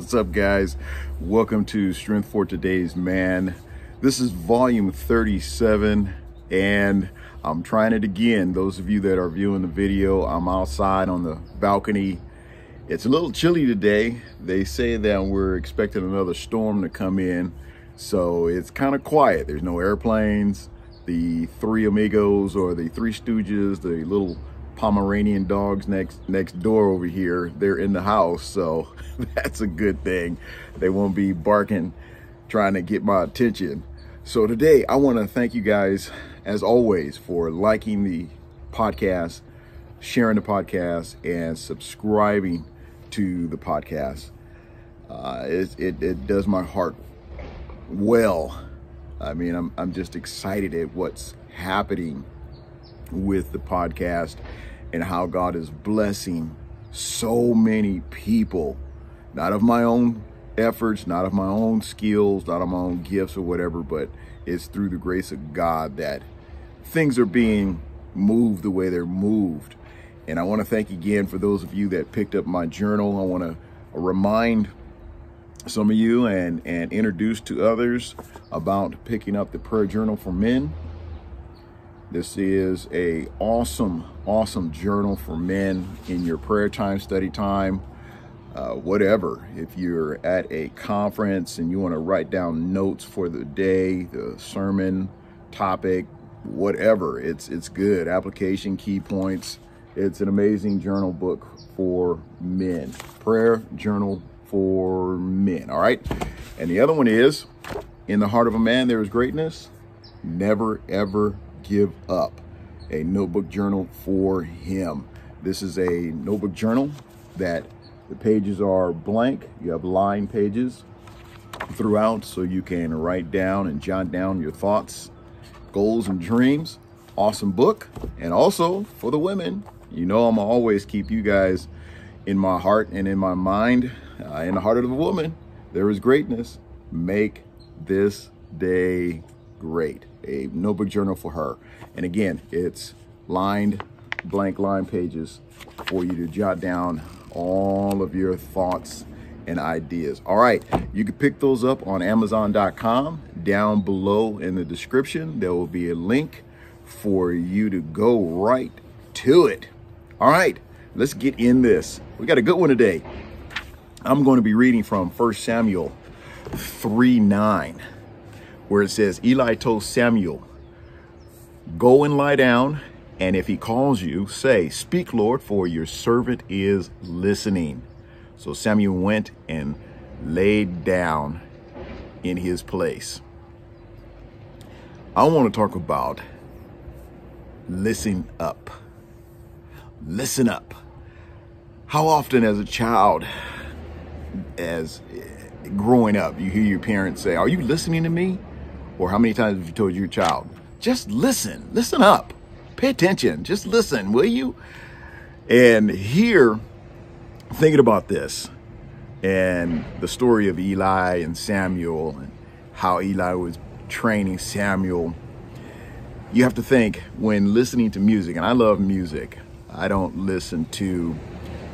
What's up, guys? Welcome to Strength for Today's Man. This is volume 37, and I'm trying it again. Those of you that are viewing the video, I'm outside on the balcony. It's a little chilly today. They say that we're expecting another storm to come in, so it's kind of quiet. There's no airplanes. The three amigos, or the three stooges, the little Pomeranian dogs next door over here, they're in the house, so that's a good thing. They won't be barking trying to get my attention. So today I want to thank you guys, as always, for liking the podcast, sharing the podcast, and subscribing to the podcast. It does my heart well. I mean, I'm just excited at what's happening with the podcast and how God is blessing so many people, not of my own efforts, not of my own skills, not of my own gifts or whatever, but it's through the grace of God that things are being moved the way they're moved. And I want to thank again for those of you that picked up my journal. I want to remind some of you and introduce to others about picking up the prayer journal for men. This is a awesome journal for men in your prayer time, study time, whatever. If you're at a conference and you want to write down notes for the day, the sermon, topic, whatever, it's good. Application, key points. It's an amazing journal book for men. Prayer journal for men. All right. And the other one is, in the heart of a man there is greatness. Never ever give up. A notebook journal for him. This is a notebook journal that the pages are blank. You have line pages throughout, so you can write down and jot down your thoughts, goals, and dreams. Awesome book. And also for the women, you know, I'm always keep you guys in my heart and in my mind. In the heart of the woman there is greatness. Make this day great. A notebook journal for her. And again, it's lined, blank line pages for you to jot down all of your thoughts and ideas. All right, you can pick those up on Amazon.com. Down below in the description, there will be a link for you to go right to it. All right, let's get in this. We got a good one today. I'm going to be reading from 1 Samuel 3:9, where it says, Eli told Samuel, go and lie down, and if he calls you, say, speak, Lord, for your servant is listening. So Samuel went and laid down in his place. I want to talk about listen up. Listen up. How often as a child, as growing up, you hear your parents say, are you listening to me? Or how many times have you told your child, just listen up, pay attention, just listen, will you? And here, thinking about this and the story of Eli and Samuel and how Eli was training Samuel, you have to think, when listening to music, and I love music, I don't listen to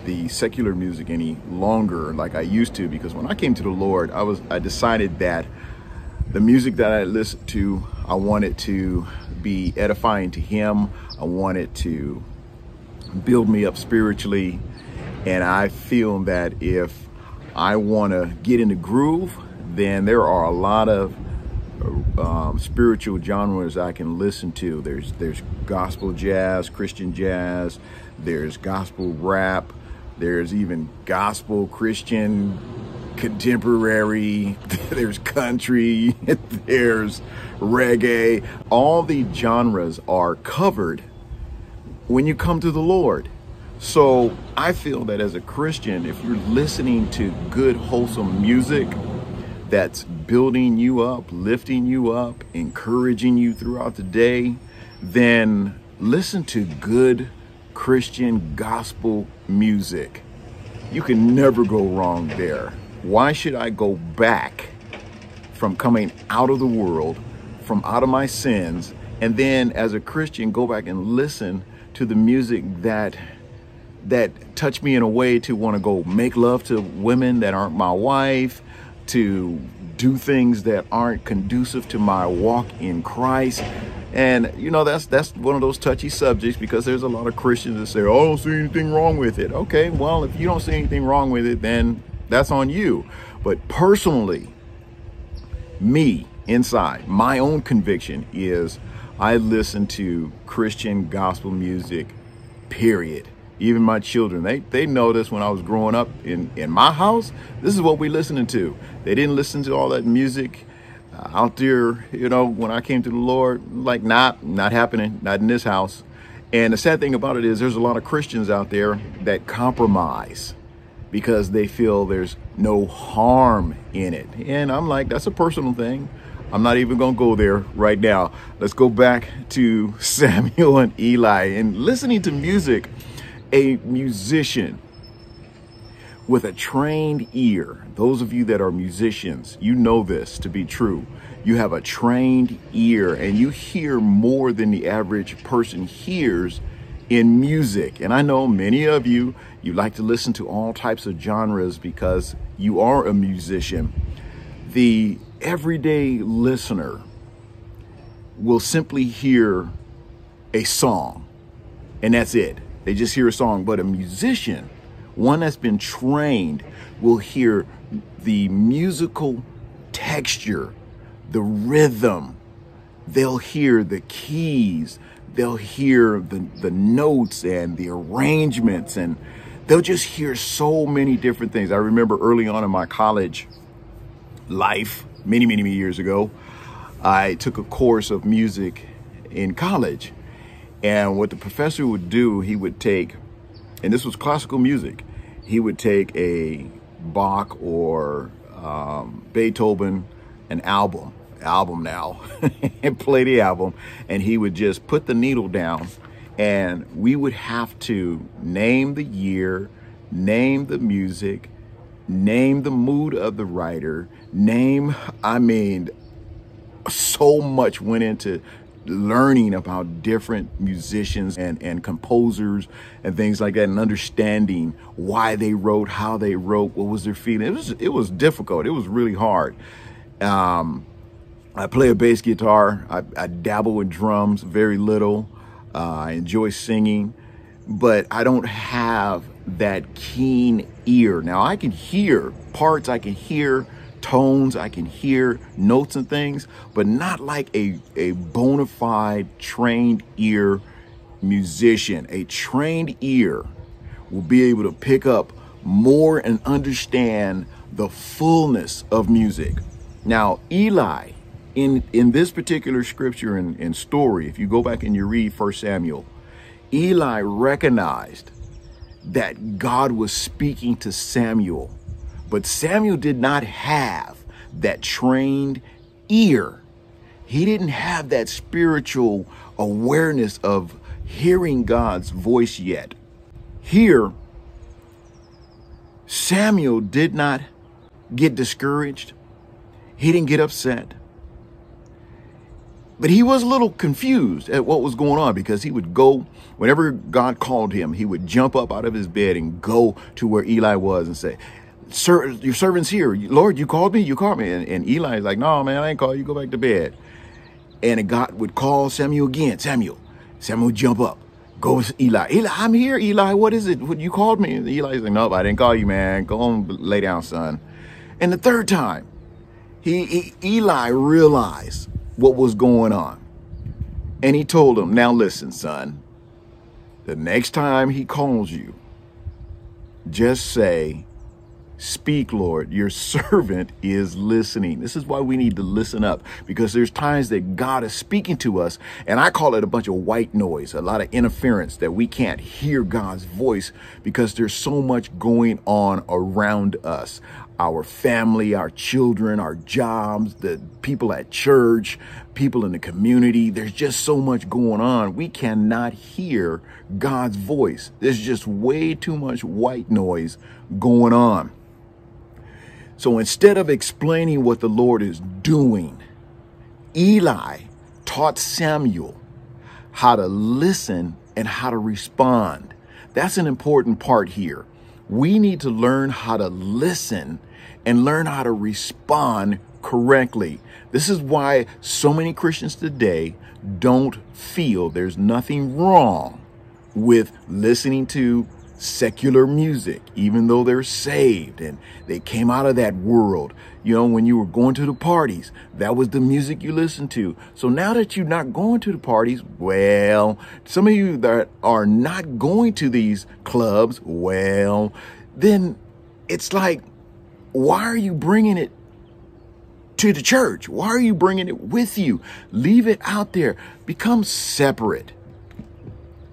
the secular music any longer like I used to, because when I came to the Lord, I decided that the music that I listened to, I wanted to be edifying to him. I wanted to build me up spiritually. And I feel that if I want to get in the groove, then there are a lot of spiritual genres I can listen to. There's gospel jazz, Christian jazz, there's gospel rap, there's even gospel Christian contemporary, there's country, there's reggae. All the genres are covered when you come to the Lord. So I feel that as a Christian, if you're listening to good, wholesome music that's building you up, lifting you up, encouraging you throughout the day, then listen to good Christian gospel music. You can never go wrong there. Why should I go back from coming out of the world, from out of my sins, and then as a Christian go back and listen to the music that that touch me in a way to want to go make love to women that aren't my wife, to do things that aren't conducive to my walk in Christ. And, you know, that's one of those touchy subjects, because there's a lot of Christians that say, oh, I don't see anything wrong with it. Okay, well, if you don't see anything wrong with it, then that's on you. But personally, me, inside, my own conviction is I listen to Christian gospel music, period. Even my children, they know this. When I was growing up in my house, this is what we listening to. They didn't listen to all that music out there, you know, when I came to the Lord. Like, not happening, not in this house. And the sad thing about it is there's a lot of Christians out there that compromise because they feel there's no harm in it. And I'm like, that's a personal thing. I'm not even going to go there right now. Let's go back to Samuel and Eli and listening to music. A musician with a trained ear. Those of you that are musicians, you know this to be true. You have a trained ear and you hear more than the average person hears in music. And I know many of you like to listen to all types of genres because you are a musician. The everyday listener will simply hear a song and that's it. They just hear a song. But a musician, one that's been trained, will hear the musical texture, the rhythm. They'll hear the keys. They'll hear the notes and the arrangements, and they'll just hear so many different things. I remember early on in my college life, many years ago, I took a course of music in college. And what the professor would do, he would take, and this was classical music, he would take a Bach or Beethoven, an album now, and play the album, and he would just put the needle down, and we would have to name the year, name the music, name the mood of the writer, so much went into learning about different musicians and composers and things like that, and understanding why they wrote, how they wrote, what was their feeling. It was difficult. It was really hard. I play a bass guitar. I dabble in drums very little. I enjoy singing, but I don't have that keen ear. Now I can hear parts, I can hear tones, I can hear notes and things, but not like a bona fide trained ear musician. A trained ear will be able to pick up more and understand the fullness of music. Now, Eli, in this particular scripture and story, if you go back and you read 1 Samuel, Eli recognized that God was speaking to Samuel. But Samuel did not have that trained ear. He didn't have that spiritual awareness of hearing God's voice yet. Here, Samuel did not get discouraged. He didn't get upset. But he was a little confused at what was going on, because he would go, whenever God called him, he would jump up out of his bed and go to where Eli was and say, "Sir, your servant's here. Lord, you called me? You called me." And Eli's like, "No, man, I ain't called you. Go back to bed." And God would call Samuel again. Samuel would jump up. Go with Eli. "Eli, I'm here, Eli. What is it? What, you called me?" And Eli's like, "Nope, I didn't call you, man. Go on, lay down, son." And the third time, Eli realized what was going on. And he told him, "Now listen, son. The next time he calls you, just say, 'Speak, Lord, your servant is listening.'" This is why we need to listen up, because there's times that God is speaking to us, and I call it a bunch of white noise, a lot of interference, that we can't hear God's voice because there's so much going on around us. Our family, our children, our jobs, the people at church, people in the community. There's just so much going on. We cannot hear God's voice. There's just way too much white noise going on. So instead of explaining what the Lord is doing, Eli taught Samuel how to listen and how to respond. That's an important part here. We need to learn how to listen and learn how to respond correctly. This is why so many Christians today don't feel there's nothing wrong with listening to secular music, even though they're saved and they came out of that world. You know, when you were going to the parties, that was the music you listened to. So now that you're not going to the parties, well, some of you that are not going to these clubs, well, then it's like, why are you bringing it to the church? Why are you bringing it with you? Leave it out there. Become separate.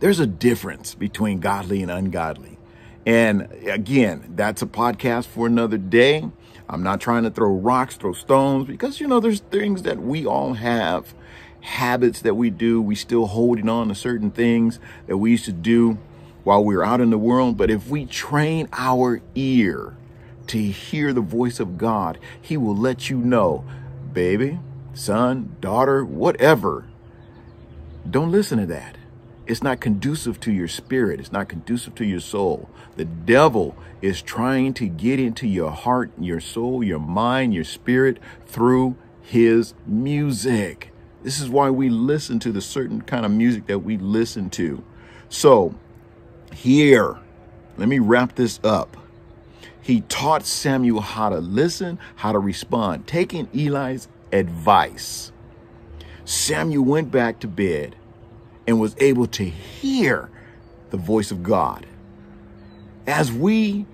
There's a difference between godly and ungodly. And again, that's a podcast for another day. I'm not trying to throw rocks, throw stones, because, you know, there's things that we all have, habits that we do. We still holding on to certain things that we used to do while we were out in the world. But if we train our ear to hear the voice of God, he will let you know, baby, son, daughter, whatever, don't listen to that. It's not conducive to your spirit. It's not conducive to your soul. The devil is trying to get into your heart, your soul, your mind, your spirit through his music. This is why we listen to the certain kind of music that we listen to. So here, let me wrap this up. He taught Samuel how to listen, how to respond, taking Eli's advice. Samuel went back to bed and was able to hear the voice of God. As we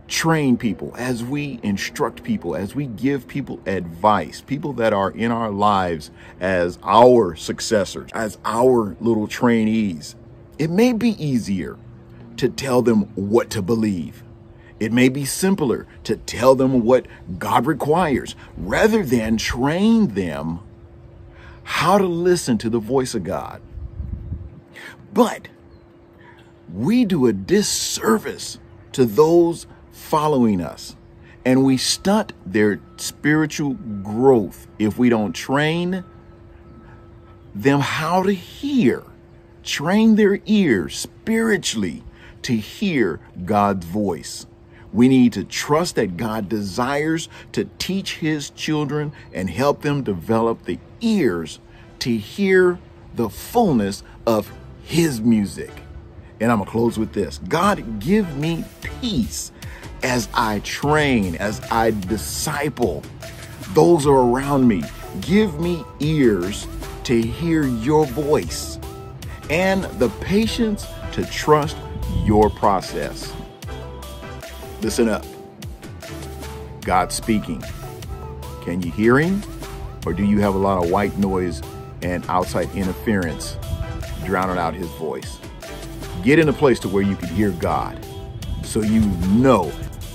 train people, as we instruct people, as we give people advice, people that are in our lives as our successors, as our little trainees, it may be easier to tell them what to believe. It may be simpler to tell them what God requires rather than train them how to listen to the voice of God. But we do a disservice to those following us, and we stunt their spiritual growth if we don't train them how to hear, train their ears spiritually to hear God's voice. We need to trust that God desires to teach his children and help them develop the ears to hear the fullness of his music. And I'm going to close with this. God, give me peace as I train, as I disciple those who are around me. Give me ears to hear your voice and the patience to trust your process. Listen up. God's speaking. Can you hear him? Or do you have a lot of white noise and outside interference drowning out his voice? Get in a place to where you can hear God, so you know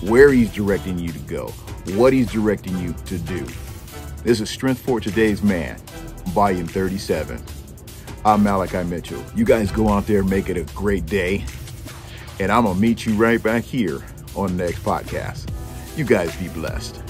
where he's directing you to go, what he's directing you to do. This is Strength for Today's Man, Volume 37. I'm Malachi Mitchell. You guys go out there, make it a great day. And I'm going to meet you right back here on the next podcast. You guys be blessed.